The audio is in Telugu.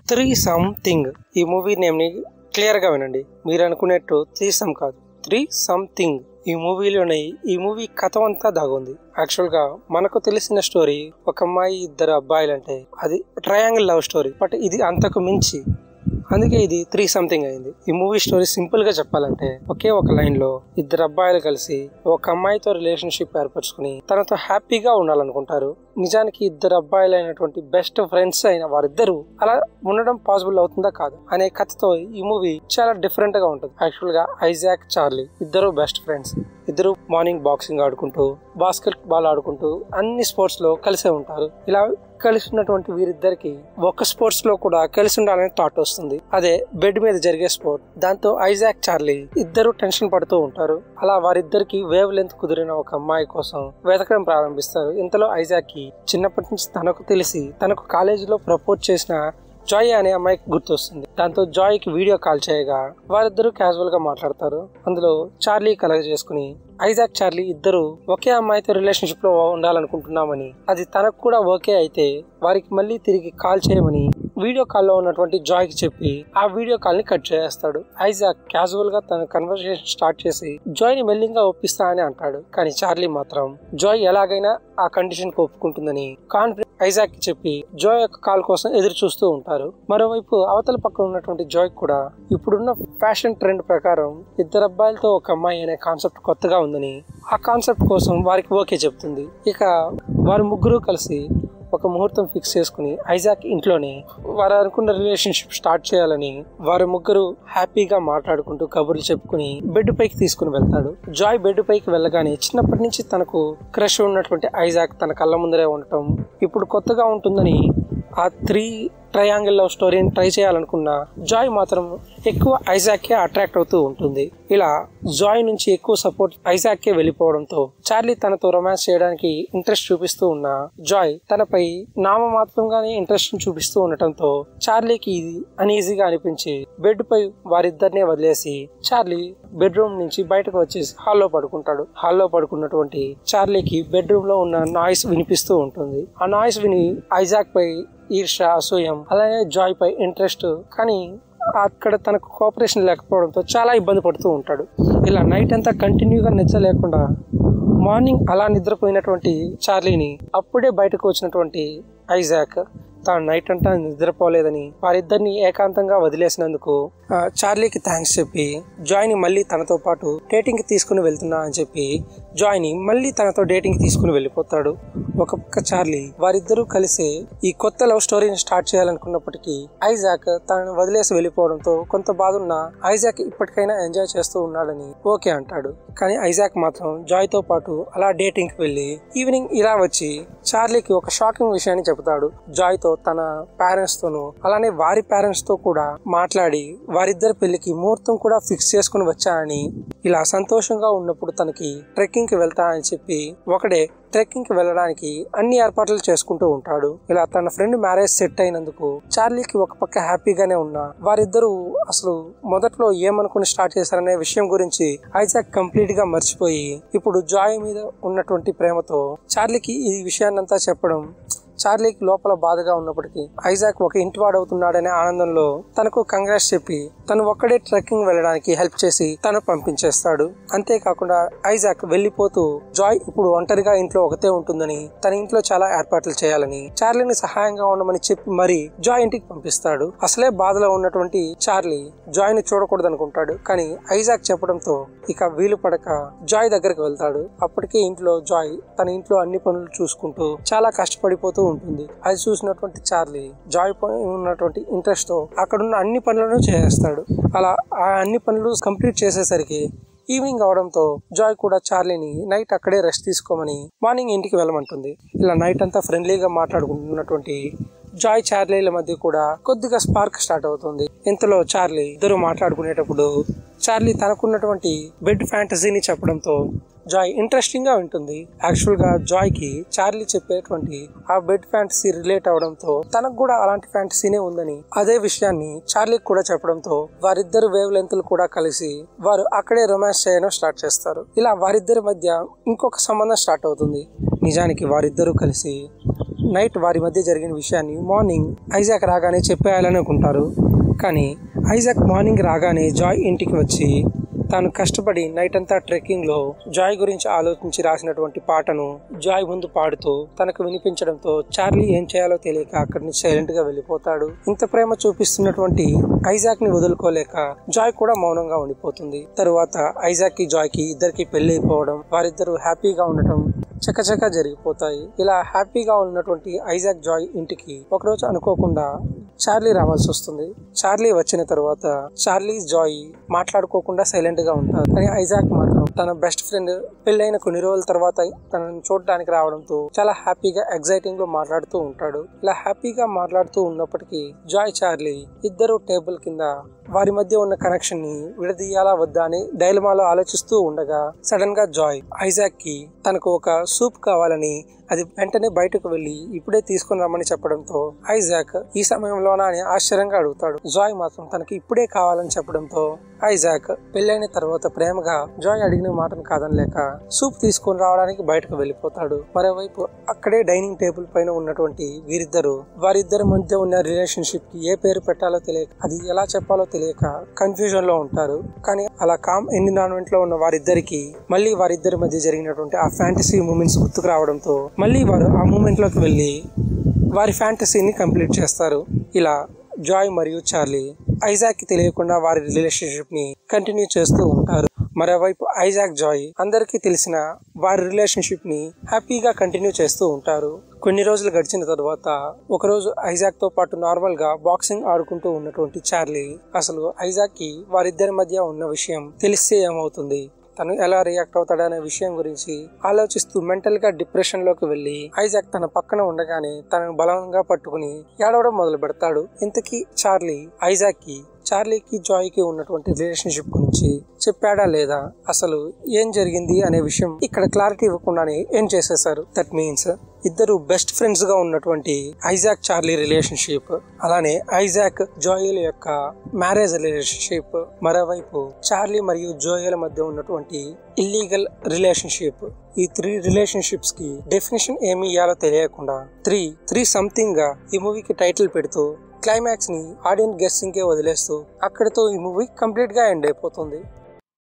త్రీ సంథింగ్ ఈ మూవీ నేమ్ ని క్లియర్ గా వినండి. మీరు అనుకునేట్టు త్రీ సమ్ కాదు, త్రీ సంథింగ్. ఈ మూవీలోనే ఈ మూవీ కథ అంతా దాగుంది. యాక్చువల్ గా మనకు తెలిసిన స్టోరీ ఒక అమ్మాయి ఇద్దరు అబ్బాయిలు అంటే అది ట్రయాంగిల్ లవ్ స్టోరీ. బట్ ఇది అంతకు మించి, అందుకే ఇది త్రీ సంథింగ్ అయింది. ఈ మూవీ స్టోరీ సింపుల్ గా చెప్పాలంటే ఒకే ఒక లైన్ లో ఇద్దరు అబ్బాయిలు కలిసి ఒక అమ్మాయితో రిలేషన్షిప్ ఏర్పరచుకుని తనతో హ్యాపీగా ఉండాలనుకుంటారు. నిజానికి ఇద్దరు అబ్బాయిలు అయినటువంటి బెస్ట్ ఫ్రెండ్స్ అయిన వారిద్దరు అలా ఉండడం పాసిబుల్ అవుతుందా కాదు అనే కథతో ఈ మూవీ చాలా డిఫరెంట్ గా ఉంటుంది. యాక్చువల్ గా ఐజాక్, చార్లీ ఇద్దరు బెస్ట్ ఫ్రెండ్స్. ఇద్దరు మార్నింగ్ బాక్సింగ్ ఆడుకుంటూ, బాస్కెట్ బాల్ ఆడుకుంటూ అన్ని స్పోర్ట్స్ లో కలిసే ఉంటారు. ఇలా కలిసి ఉన్నటువంటి వీరిద్దరికి ఒక స్పోర్ట్స్ లో కూడా కలిసి ఉండాలనే థాట్ వస్తుంది. అదే బెడ్ మీద జరిగే స్పోర్ట్. దాంతో ఐజాక్, చార్లీ ఇద్దరు టెన్షన్ పడుతూ ఉంటారు. అలా వారిద్దరికి వేవ్ లెంత్ కుదిరిన ఒక అమ్మాయి కోసం వెతకడం ప్రారంభిస్తారు. ఇంతలో ఐజాక్ కి చిన్నప్పటి నుంచి తనకు తెలిసి తనకు కాలేజీలో ప్రపోజ్ చేసిన జాయ్ అనే అమ్మాయికి గుర్తొస్తుంది. దాంతో జాయ్ కి వీడియో కాల్ చేయగా వారిద్దరూ క్యాజువల్ గా మాట్లాడతారు. అందులో చార్లీ కలగ చేసుకుని ఐజాక్, చార్లీ ఇద్దరు ఒకే అమ్మాయితో రిలేషన్షిప్ లో ఉండాలనుకుంటున్నామని, అది తనకు కూడా ఓకే అయితే వారికి మళ్ళీ తిరిగి కాల్ చేయమని వీడియో కాల్లో ఉన్నటువంటి జాయ్ కి చెప్పి ఆ వీడియో కాల్ ని కట్ చేస్తాడు. ఐజాక్ క్యాజువల్ గా తన కన్వర్సేషన్ స్టార్ట్ చేసి జాయ్ ని మెల్లింగా ఒప్పిస్తా అని అంటాడు. కానీ చార్లీ మాత్రం జాయ్ ఎలాగైనా ఆ కండిషన్ కు ఒప్పుకుంటుందని కాన్ఫిడెంట్ ఐజాక్ కి చెప్పి జాయ్ యొక్క కాల్ కోసం ఎదురు చూస్తూ ఉంటారు. మరోవైపు అవతల పక్కన ఉన్నటువంటి జాయ్ కూడా ఇప్పుడున్న ఫ్యాషన్ ట్రెండ్ ప్రకారం ఇద్దరు అబ్బాయిలతో ఒక అమ్మాయి అనే కాన్సెప్ట్ కొత్తగా ఉందని, ఆ కాన్సెప్ట్ కోసం వారికి ఓకే చెప్తుంది. ఇక వారు ముగ్గురు కలిసి ఒక ముహూర్తం ఫిక్స్ చేసుకుని ఐజాక్ ఇంట్లోనే వారు అనుకున్న రిలేషన్షిప్ స్టార్ట్ చేయాలని వారు ముగ్గురు హ్యాపీగా మాట్లాడుకుంటూ కబుర్లు చెప్పుకుని బెడ్ పైకి తీసుకుని వెళ్తాడు. జాయ్ బెడ్ పైకి వెళ్ళగానే చిన్నప్పటి నుంచి తనకు క్రష్ ఉన్నటువంటి ఐజాక్ తన కళ్ళ ముందరే ఉండటం ఇప్పుడు కొత్తగా ఉంటుందని ఆ త్రీ ట్రయాంగిల్ లవ్ స్టోరీని ట్రై చేయాలనుకున్న జాయ్ మాత్రం ఎక్కువ ఐజాక్కే అట్రాక్ట్ అవుతూ ఉంటుంది. ఇలా జాయ్ నుంచి ఎక్కువ సపోర్ట్ ఐజాక్కే వెళ్ళిపోవడంతో చార్లీ తనతో రొమాన్స్ చేయడానికి ఇంట్రెస్ట్ చూపిస్తూ ఉన్న జాయ్ తనపై నామమాత్రంగానే ఇంట్రెస్ట్ చూపిస్తూ ఉండటంతో చార్లీకి ఇది అనీజీగా అనిపించి బెడ్ పై వారిద్దరినే వదిలేసి చార్లీ బెడ్రూమ్ నుంచి బయటకు వచ్చేసి హాల్లో పడుకుంటాడు. హాల్లో పడుకున్నటువంటి చార్లీకి బెడ్రూమ్ లో ఉన్న నాయిస్ వినిపిస్తూ ఉంటుంది. ఆ నాయిస్ విని ఐజాక్ పై ఈర్ష, అసూయం, అలానే జాయ్ పై ఇంట్రెస్ట్, కానీ అక్కడ తనకు కోఆపరేషన్ లేకపోవడంతో చాలా ఇబ్బంది పడుతూ ఉంటాడు. ఇలా నైట్ అంతా కంటిన్యూగా నిద్ర లేకుండా మార్నింగ్ అలా నిద్రపోయినటువంటి చార్లీని అప్పుడే బయటకు వచ్చినటువంటి ఐజాక్ తాను నైట్ అంతా నిద్రపోలేదని వారిద్దరిని ఏకాంతంగా వదిలేసినందుకు చార్లీకి థ్యాంక్స్ చెప్పి జాయ్ ని మళ్ళీ తనతో పాటు డేటింగ్ కి తీసుకుని వెళ్తున్నా అని చెప్పి జాయ్ ని మళ్ళీ తనతో డేటింగ్ కి తీసుకుని వెళ్ళిపోతాడు. ఒక పక్క చార్లీ వారిద్దరూ కలిసి ఈ కొత్త లవ్ స్టోరీని స్టార్ట్ చేయాలనుకున్నప్పటికీ ఐజాక్ తనను వదిలేసి వెళ్ళిపోవడంతో కొంత బాధ ఉన్న ఐజాక్ ఇప్పటికైనా ఎంజాయ్ చేస్తూ ఉన్నాడని ఓకే అంటాడు. కానీ ఐజాక్ మాత్రం జాయ్ తో పాటు అలా డేటింగ్ కి వెళ్లి ఈవినింగ్ ఇలా వచ్చి చార్లీకి ఒక షాకింగ్ విషయాన్ని చెబుతాడు. జాయ్ తో తన పేరెంట్స్ తోను అలానే వారి పేరెంట్స్ తో కూడా మాట్లాడి వారిద్దరి పెళ్లికి ముహూర్తం కూడా ఫిక్స్ చేసుకుని వచ్చానని, ఇలా సంతోషంగా ఉన్నప్పుడు తనకి ట్రెక్కింగ్ కి వెళ్తా అని చెప్పి ఒకడే ట్రెక్కింగ్ కి వెళ్ళడానికి అన్ని ఏర్పాట్లు చేసుకుంటూ ఉంటాడు. ఇలా తన ఫ్రెండ్ మ్యారేజ్ సెట్ అయినందుకు చార్లీకి ఒక పక్క హ్యాపీగానే ఉన్నా వారిద్దరూ అసలు మొదట్లో ఏమనుకుని స్టార్ట్ చేశారనే విషయం గురించి ఐజాక్ కంప్లీట్ గా మర్చిపోయి ఇప్పుడు జాయ్ మీద ఉన్నటువంటి ప్రేమతో చార్లీకి ఈ విషయాన్నంతా చెప్పడం చార్లీకి లోపల బాధగా ఉన్నప్పటికీ ఐజాక్ ఒక ఇంటి వాడవుతున్నాడనే ఆనందంలో తనకు కంగ్రాట్స్ చెప్పి తను ఒక్కడే ట్రెక్కింగ్ వెళ్ళడానికి హెల్ప్ చేసి తను పంపించేస్తాడు. అంతేకాకుండా ఐజాక్ వెళ్లిపోతూ జాయ్ ఇప్పుడు ఒంటరిగా ఇంట్లో ఒకతే ఉంటుందని, తన ఇంట్లో చాలా ఏర్పాట్లు చేయాలని, చార్లీని సహాయంగా ఉండమని చెప్పి మరి జాయ్ ఇంటికి పంపిస్తాడు. అసలే బాధలో ఉన్నటువంటి చార్లీ జాయ్ ని చూడకూడదు అనుకుంటాడు. కానీ ఐజాక్ చెప్పడంతో ఇక వీలు పడక జాయ్ దగ్గరికి వెళ్తాడు. అప్పటికే ఇంట్లో జాయ్ తన ఇంట్లో అన్ని పనులు చూసుకుంటూ చాలా కష్టపడిపోతూ ఉంటుంది. అది చూసినటువంటి చార్లీ జాయ్ పై ఉన్నటువంటి ఇంట్రెస్ట్ తో అక్కడున్న అన్ని పనులను చేస్తాడు. అలా ఆ అన్ని పనులు కంప్లీట్ చేసేసరికి ఈవినింగ్ అవడంతో జాయ్ కూడా చార్లీని నైట్ అక్కడే రెస్ట్ తీసుకోమని మార్నింగ్ ఇంటికి వెళ్ళమంటుంది. ఇలా నైట్ అంతా ఫ్రెండ్లీగా మాట్లాడుకుంటున్నటువంటి జాయ్ చార్లీల మధ్య కూడా కొద్దిగా స్పార్క్ స్టార్ట్ అవుతుంది. ఇంతలో చార్లీ ఇద్దరు మాట్లాడుకునేటప్పుడు చార్లీ తనకున్నటువంటి బెడ్ ఫ్యాంటసీని చెప్పడంతో జాయ్ ఇంట్రెస్టింగ్ గా ఉంటుంది. యాక్చువల్ గా జాయ్ కి చార్లీ చెప్పేటువంటి ఆ బెడ్ ఫ్యాంటసీ రిలేట్ అవడంతో తనకు కూడా అలాంటి ఫ్యాంటసీనే ఉందని అదే విషయాన్ని చార్లీకి కూడా చెప్పడంతో వారిద్దరు వేవ్ లెంత్లు కూడా కలిసి వారు అక్కడే రొమాన్స్ చేయడం స్టార్ట్ చేస్తారు. ఇలా వారిద్దరి మధ్య ఇంకొక సంబంధం స్టార్ట్ అవుతుంది. నిజానికి వారిద్దరూ కలిసి నైట్ వారి మధ్య జరిగిన విషయాన్ని మార్నింగ్ ఐజాక్ రాగానే చెప్పేయాలని అనుకుంటారు. కానీ ఐజాక్ మార్నింగ్ రాగానే జాయ్ ఇంటికి వచ్చి తాను కష్టపడి నైట్ అంతా ట్రెక్కింగ్ లో జాయ్ గురించి ఆలోచించి రాసినటువంటి పాటను జాయ్ ముందు పాడుతూ తనకు వినిపించడంతో చార్లీ ఏం చేయాలో తెలియక అక్కడి నుంచి సైలెంట్ గా వెళ్ళిపోతాడు. ఇంత ప్రేమ చూపిస్తున్నటువంటి ఐజాక్ ని వదులుకోలేక జాయ్ కూడా మౌనంగా ఉండిపోతుంది. తరువాత ఐజాక్ కి జాయ్ కి ఇద్దరికి పెళ్లి అయిపోవడం, వారిద్దరూ హ్యాపీగా ఉండటం చకచకా జరిగిపోతాయి. ఇలా హ్యాపీగా ఉన్నటువంటి ఐజాక్ జాయ్ ఇంటికి ఒకరోజు అనుకోకుండా చార్లీ రావాల్సి వస్తుంది. చార్లీ వచ్చిన తర్వాత చార్లీ జాయ్ మాట్లాడుకోకుండా సైలెంట్ గా ఉంటారు. కానీ ఐజాక్ మాత్రం తన బెస్ట్ ఫ్రెండ్ పెళ్ళైన కొన్ని రోజుల తర్వాత తనను చూడడానికి రావడంతో చాలా హ్యాపీగా ఎగ్జైటింగ్ లో మాట్లాడుతూ ఉంటాడు. ఇలా హ్యాపీగా మాట్లాడుతూ ఉన్నప్పటికీ జాయ్ చార్లీ ఇద్దరు టేబుల్ కింద వారి మధ్య ఉన్న కనెక్షన్ ని విడదీయాలా వద్దా అని డైలమాలో ఆలోచిస్తూ ఉండగా సడన్ గా జాయ్ ఐజాక్ కి తనకు ఒక సూప్ కావాలని అది వెంటనే బయటకు వెళ్లి ఇప్పుడే తీసుకుని రమ్మని చెప్పడంతో ఐజాక్ ఈ సమయంలోనా అని ఆశ్చర్యంగా అడుగుతాడు. జాయ్ మాత్రం తనకి ఇప్పుడే కావాలని చెప్పడంతో ఐజాక్ పెళ్ళైన తర్వాత ప్రేమగా జాయ్ అడిగిన మాటను కాదనలేక సూప్ తీసుకొని రావడానికి బయటకు వెళ్లిపోతాడు. మరోవైపు అక్కడే డైనింగ్ టేబుల్ పైన ఉన్నటువంటి వారిద్దరి మధ్య ఉన్న రిలేషన్షిప్ కి ఏ పేరు పెట్టాలో తెలియక, అది ఎలా చెప్పాలో తెలియక కన్ఫ్యూజన్ లో ఉంటారు. కానీ అలా కామ్ ఎన్విరాన్మెంట్ లో ఉన్న వారిద్దరికి మళ్ళీ వారిద్దరి మధ్య జరిగినటువంటి ఆ ఫ్యాంటసీ మూమెంట్స్ గుర్తుకు రావడంతో మళ్ళీ వారు ఆ మూమెంట్ లోకి వెళ్ళి వారి ఫ్యాంటసీని కంప్లీట్ చేస్తారు. ఇలా జాయ్ మరియు చార్లీ ఐజాక్ కి తెలియకుండా వారి రిలేషన్షిప్ ని కంటిన్యూ చేస్తూ ఉంటారు. మరోవైపు ఐజాక్ జాయ్ అందరికీ తెలిసిన వారి రిలేషన్షిప్ ని హ్యాపీగా కంటిన్యూ చేస్తూ ఉంటారు. కొన్ని రోజులు గడిచిన తర్వాత ఒకరోజు ఐజాక్ తో పాటు నార్మల్ గా బాక్సింగ్ ఆడుకుంటూ ఉన్నటువంటి చార్లీ అసలు ఐజాక్ కి వారిద్దరి మధ్య ఉన్న విషయం తెలిస్తే ఏమవుతుంది, తను ఎలా రియాక్ట్ అవుతాడనే విషయం గురించి ఆలోచిస్తూ మెంటల్ గా డిప్రెషన్ లోకి వెళ్లి ఐజాక్ తన పక్కన ఉండగానే తనను బలంగా పట్టుకుని ఏడవడం మొదలు పెడతాడు. ఇంతకీ చార్లీకి జాయ్ కి ఉన్నటువంటి రిలేషన్షిప్ గురించి చెప్పాడా లేదా, అసలు ఏం జరిగింది అనే విషయం ఇక్కడ క్లారిటీ ఇవ్వకుండానే ఏం చేసేశారు. దట్ మీన్స్ ఇద్దరు బెస్ట్ ఫ్రెండ్స్ గా ఉన్నటువంటి ఐజాక్ చార్లీ రిలేషన్షిప్, అలానే ఐజాక్ జోయల్ యొక్క మ్యారేజ్ రిలేషన్షిప్, మరోవైపు చార్లీ మరియు జోయల్ మధ్య ఉన్నటువంటి ఇల్లీగల్ రిలేషన్షిప్, ఈ 3 రిలేషన్షిప్స్ కి డెఫినేషన్ ఏమి ఇయ్యాలో తెలియకుండా త్రీ సంథింగ్ గా ఈ మూవీకి టైటిల్ పెడుతూ క్లైమాక్స్ ని ఆడియన్స్ గెస్సింగ్ కే వదిలేస్తూ అక్కడితో ఈ మూవీ కంప్లీట్ గా ఎండ్ అయిపోతుంది.